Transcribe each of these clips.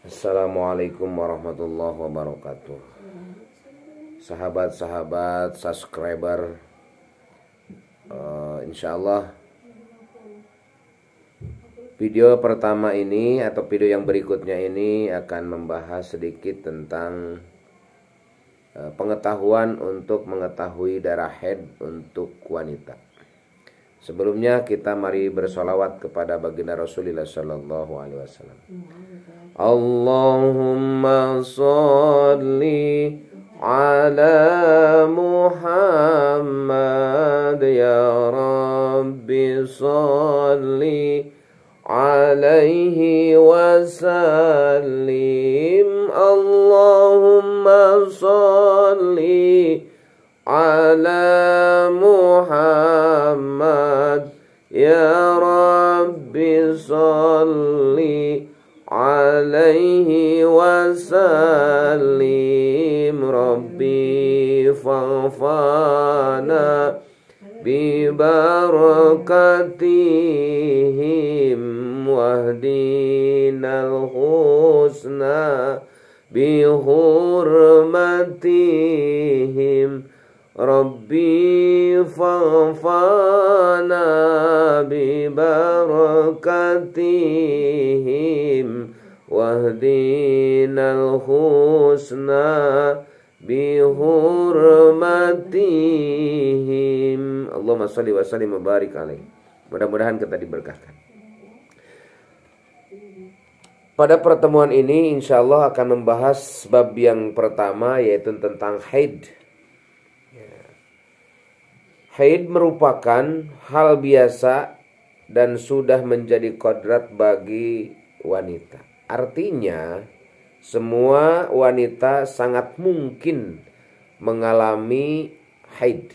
Assalamualaikum warahmatullahi wabarakatuh. Sahabat-sahabat subscriber, insyaallah video pertama ini atau video yang berikutnya ini akan membahas sedikit tentang pengetahuan untuk mengetahui darah haid untuk wanita. Sebelumnya kita mari bersolawat kepada baginda Rasulullah sallallahu alaihi wasallam. Allahumma sholli ala Muhammad ya Rabbi sholli alaihi wasallim. Allahumma sholli ala Muhammad ya Rabbi sholli alaihi wasallim. Rabbi fa'fana bi barakatihim wahdinal husna bi hurmatihim. Rabbi fa'fana bi barakatihim wahdinal husna bi hurmatihim. Allahumma shalli wa sallim wa barik alaih. Mudah-mudahan kita diberkahkan. Pada pertemuan ini insyaallah akan membahas bab yang pertama, yaitu tentang haid. Haid merupakan hal biasa dan sudah menjadi kodrat bagi wanita. Artinya semua wanita sangat mungkin mengalami haid.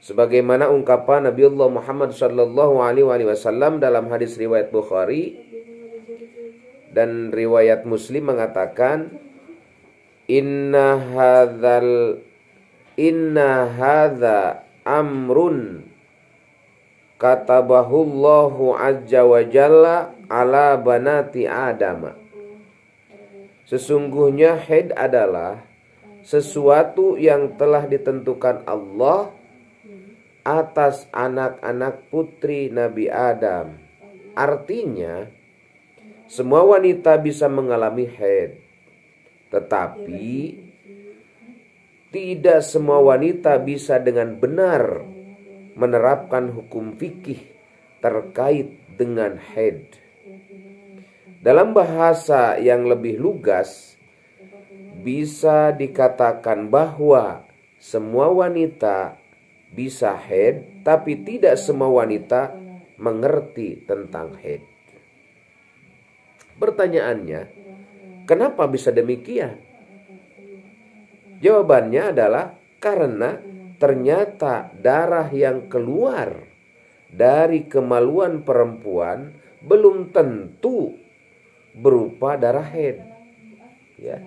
Sebagaimana ungkapan Nabiullah Muhammad sallallahu alaihi wasallam dalam hadis riwayat Bukhari dan riwayat Muslim mengatakan, Inna hadza amrun katabahullahu azza wa jalla ala banati Adam. Sesungguhnya haid adalah sesuatu yang telah ditentukan Allah atas anak-anak putri Nabi Adam. Artinya semua wanita bisa mengalami haid, tetapi tidak semua wanita bisa dengan benar menerapkan hukum fikih terkait dengan haid. Dalam bahasa yang lebih lugas, bisa dikatakan bahwa semua wanita bisa haid, tapi tidak semua wanita mengerti tentang haid. Pertanyaannya, kenapa bisa demikian? Jawabannya adalah karena ternyata darah yang keluar dari kemaluan perempuan belum tentu berupa darah haid. Ya.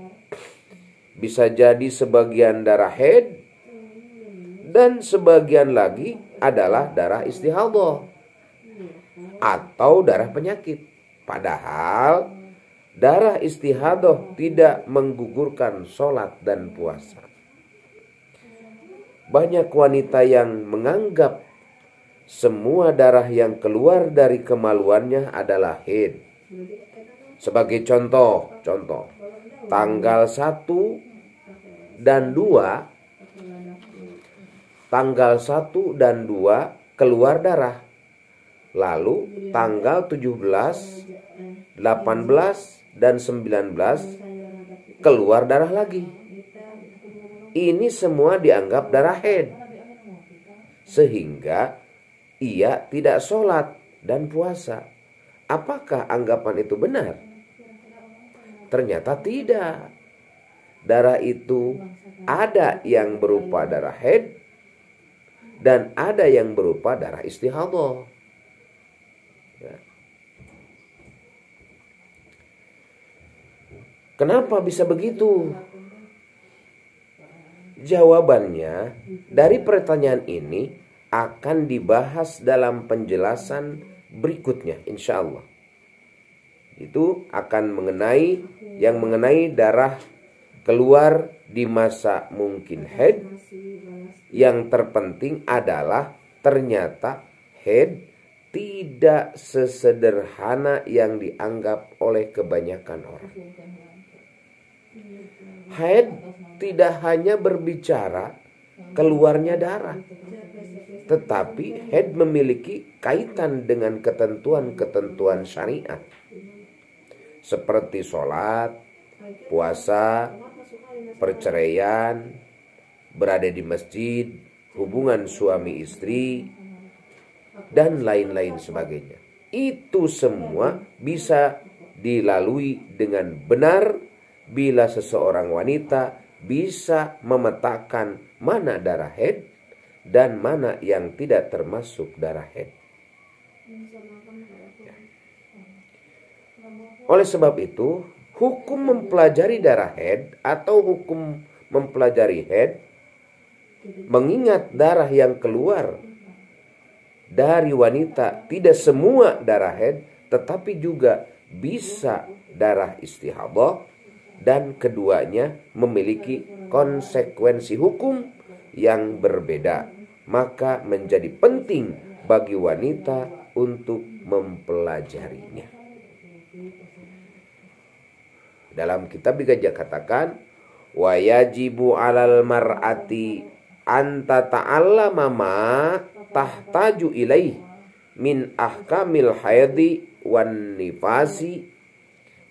Bisa jadi sebagian darah haid dan sebagian lagi adalah darah istihadah atau darah penyakit. Padahal darah istihadah tidak menggugurkan sholat dan puasa. Banyak wanita yang menganggap semua darah yang keluar dari kemaluannya adalah haid. Sebagai contoh, tanggal 1 dan 2 keluar darah. Lalu tanggal 17, 18 dan 19 keluar darah lagi. Ini semua dianggap darah haid, sehingga ia tidak sholat dan puasa. Apakah anggapan itu benar? Ternyata tidak. Darah itu ada yang berupa darah haid dan ada yang berupa darah istihadah. Ya. Kenapa bisa begitu? Jawabannya dari pertanyaan ini akan dibahas dalam penjelasan berikutnya, insya Allah. itu akan mengenai darah keluar di masa mungkin haid. Yang terpenting adalah ternyata haid tidak sesederhana yang dianggap oleh kebanyakan orang. Haid tidak hanya berbicara keluarnya darah, tetapi haid memiliki kaitan dengan ketentuan-ketentuan syariat seperti sholat, puasa, perceraian, berada di masjid, hubungan suami istri, dan lain-lain sebagainya. Itu semua bisa dilalui dengan benar bila seseorang wanita bisa memetakan mana darah haid dan mana yang tidak termasuk darah haid. Oleh sebab itu, hukum mempelajari darah haid atau hukum mempelajari haid, mengingat darah yang keluar dari wanita tidak semua darah haid, tetapi juga bisa darah istihadah, dan keduanya memiliki konsekuensi hukum yang berbeda. Maka menjadi penting bagi wanita untuk mempelajarinya. Dalam kitab Gajah katakan, wa yajibu 'alal mar'ati anta ta'allama ma tahtaju ilaih min ahkamil haidhi wan nifasi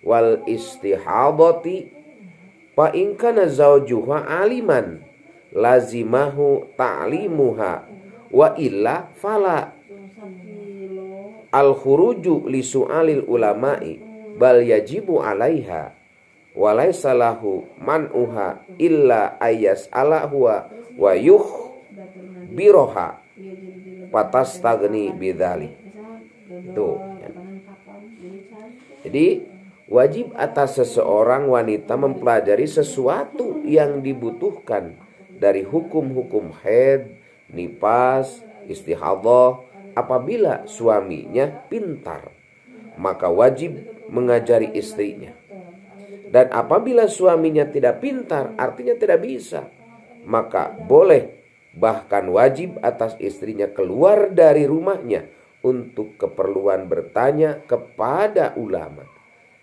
wal istihadati fa in kana zawjuha aliman lazimahu ta'limuha wa illa fala al khuruju li su'alil ulama'i bal yajibu 'alaiha walaysa lahu man'uha illa ayas ala huwa wa yuh biroha patastagni bidzalik. Itu ya. Jadi wajib atas seseorang wanita mempelajari sesuatu yang dibutuhkan dari hukum-hukum haid, nifas, istihadah. Apabila suaminya pintar, maka wajib mengajari istrinya. Dan apabila suaminya tidak pintar, artinya tidak bisa, maka boleh, bahkan wajib atas istrinya keluar dari rumahnya untuk keperluan bertanya kepada ulama.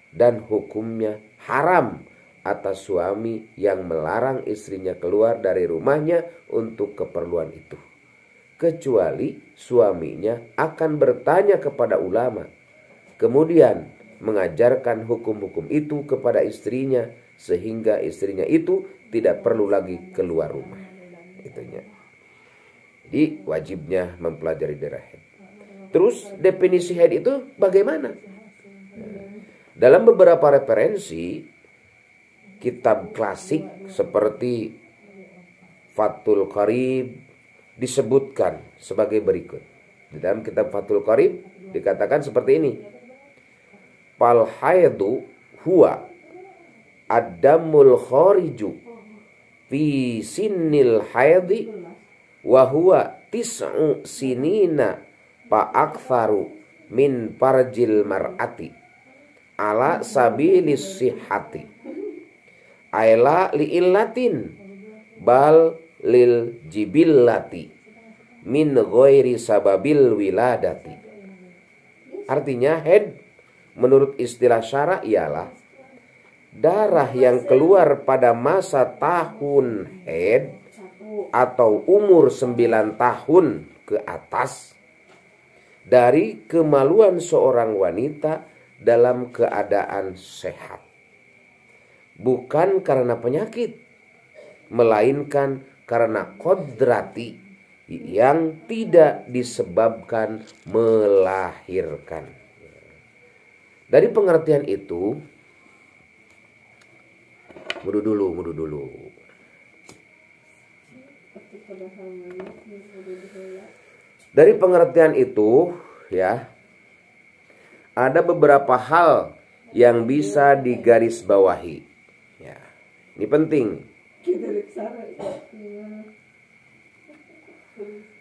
Dan hukumnya haram atas suami yang melarang istrinya keluar dari rumahnya untuk keperluan itu, kecuali suaminya akan bertanya kepada ulama, kemudian mengajarkan hukum-hukum itu kepada istrinya, sehingga istrinya itu tidak perlu lagi keluar rumah. Itunya. Jadi wajibnya mempelajari darah haid. Terus definisi haid itu bagaimana? Dalam beberapa referensi kitab klasik seperti Fathul Qarib disebutkan sebagai berikut. Di dalam kitab Fathul Qarib dikatakan seperti ini. Fal haidu huwa ad-damul khariju fi sinnil haidi wa huwa tis'u sinina fa aktsaru min farjil mar'ati ala sabilis sihhati aila li illatin bal lil jibillati min ghairi sababil wiladati. Artinya haid menurut istilah syara ialah darah yang keluar pada masa tahun haid atau umur 9 tahun ke atas dari kemaluan seorang wanita dalam keadaan sehat. Bukan karena penyakit, melainkan karena kodrati yang tidak disebabkan melahirkan. Dari pengertian itu, mudu dulu. Dari pengertian itu, ya, ada beberapa hal yang bisa digarisbawahi. Ya, ini penting.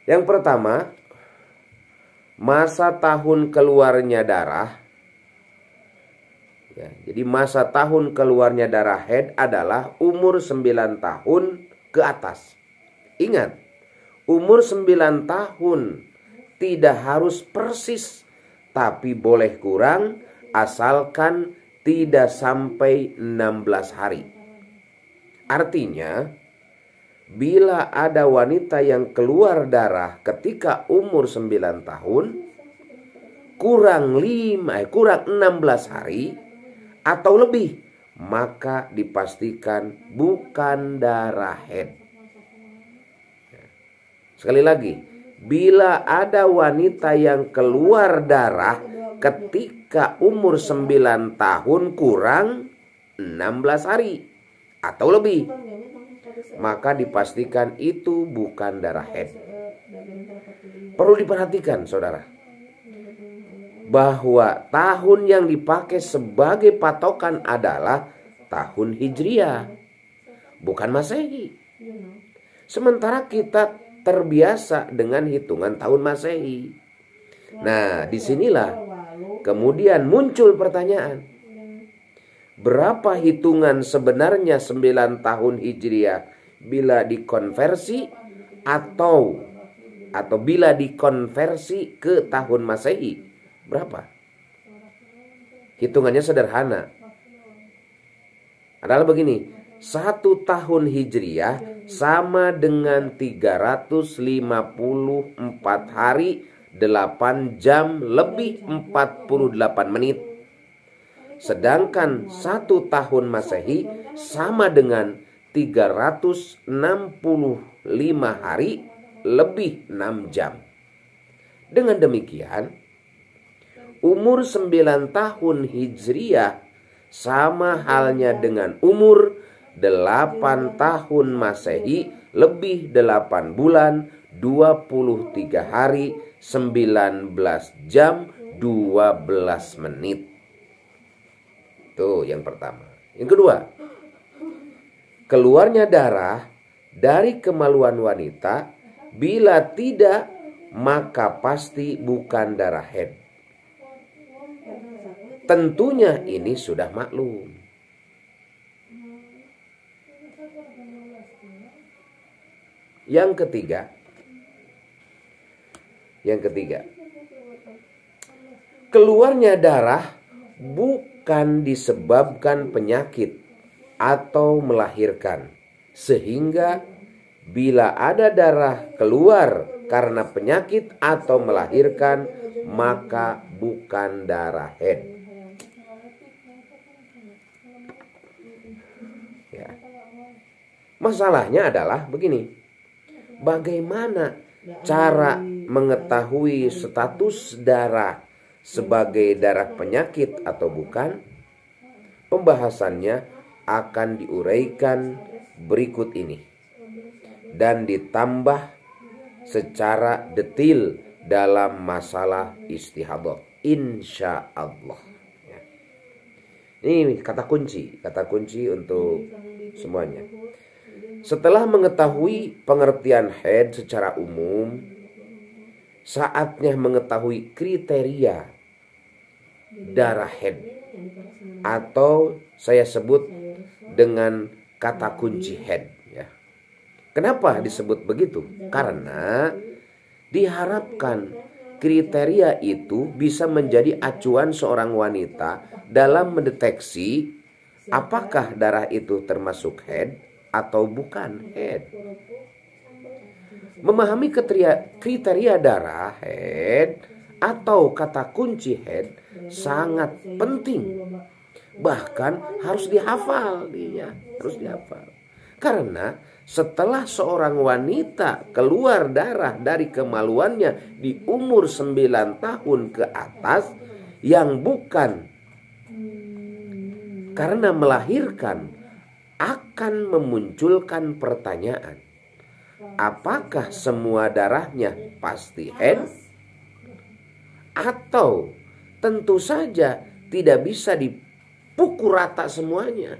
Yang pertama, masa tahun keluarnya darah Ya, jadi masa tahun keluarnya darah haid adalah umur 9 tahun ke atas. Ingat, umur 9 tahun tidak harus persis, tapi boleh kurang asalkan tidak sampai 16 hari. Artinya, bila ada wanita yang keluar darah ketika umur 9 tahun, kurang 16 hari atau lebih, maka dipastikan bukan darah haid. Sekali lagi, bila ada wanita yang keluar darah ketika umur 9 tahun kurang 16 hari atau lebih, maka dipastikan itu bukan darah haid. Perlu diperhatikan, saudara, bahwa tahun yang dipakai sebagai patokan adalah tahun Hijriah, bukan Masehi. Sementara kita terbiasa dengan hitungan tahun Masehi. Nah, disinilah kemudian muncul pertanyaan, berapa hitungan sebenarnya 9 tahun Hijriah bila dikonversi atau bila dikonversi ke tahun Masehi? Berapa? Hitungannya sederhana. Adalah begini, 1 tahun Hijriah sama dengan 354 hari, 8 jam lebih 48 menit. Sedangkan 1 tahun Masehi sama dengan 365 hari lebih 6 jam. Dengan demikian, umur 9 tahun Hijriah sama halnya dengan umur 8 tahun Masehi lebih 8 bulan, 23 hari, 19 jam, 12 menit. Itu yang pertama. Yang kedua, keluarnya darah dari kemaluan wanita, bila tidak maka pasti bukan darah haid. Tentunya ini sudah maklum. Yang ketiga, keluarnya darah bukan disebabkan penyakit atau melahirkan, sehingga bila ada darah keluar karena penyakit atau melahirkan, maka bukan darah haid. Ya. Masalahnya adalah begini, bagaimana cara mengetahui status darah sebagai darah penyakit atau bukan? Pembahasannya akan diuraikan berikut ini dan ditambah secara detail dalam masalah istihadah, insya Allah. Ini kata kunci untuk semuanya. Setelah mengetahui pengertian haid secara umum, saatnya mengetahui kriteria darah haid, atau saya sebut dengan kata kunci haid. Ya. Kenapa disebut begitu? Karena diharapkan kriteria itu bisa menjadi acuan seorang wanita dalam mendeteksi apakah darah itu termasuk haid atau bukan haid. Memahami kriteria darah haid atau kata kunci haid sangat penting. Bahkan harus dihafal dia, harus dihafal. Karena setelah seorang wanita keluar darah dari kemaluannya di umur 9 tahun ke atas yang bukan karena melahirkan, akan memunculkan pertanyaan, apakah semua darahnya pasti haid? Atau tentu saja tidak bisa dipukul rata semuanya,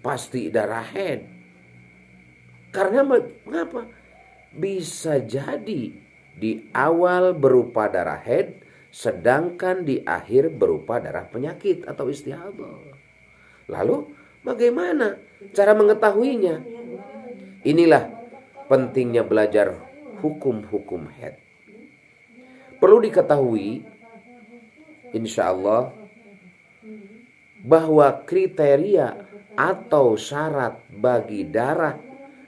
pasti darah haid. Karena mengapa? Bisa jadi di awal berupa darah haid, sedangkan di akhir berupa darah penyakit atau istihadah. Lalu bagaimana cara mengetahuinya? Inilah pentingnya belajar hukum-hukum haid. Perlu diketahui, insya Allah, bahwa kriteria atau syarat bagi darah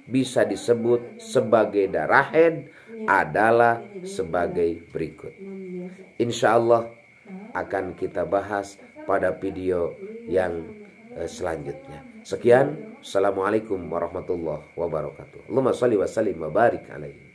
bisa disebut sebagai darah haid adalah sebagai berikut. Insya Allah akan kita bahas pada video yang selanjutnya. Sekian, Assalamualaikum warahmatullahi wabarakatuh. Allahumma shalli wa sallim wa barik alaihi.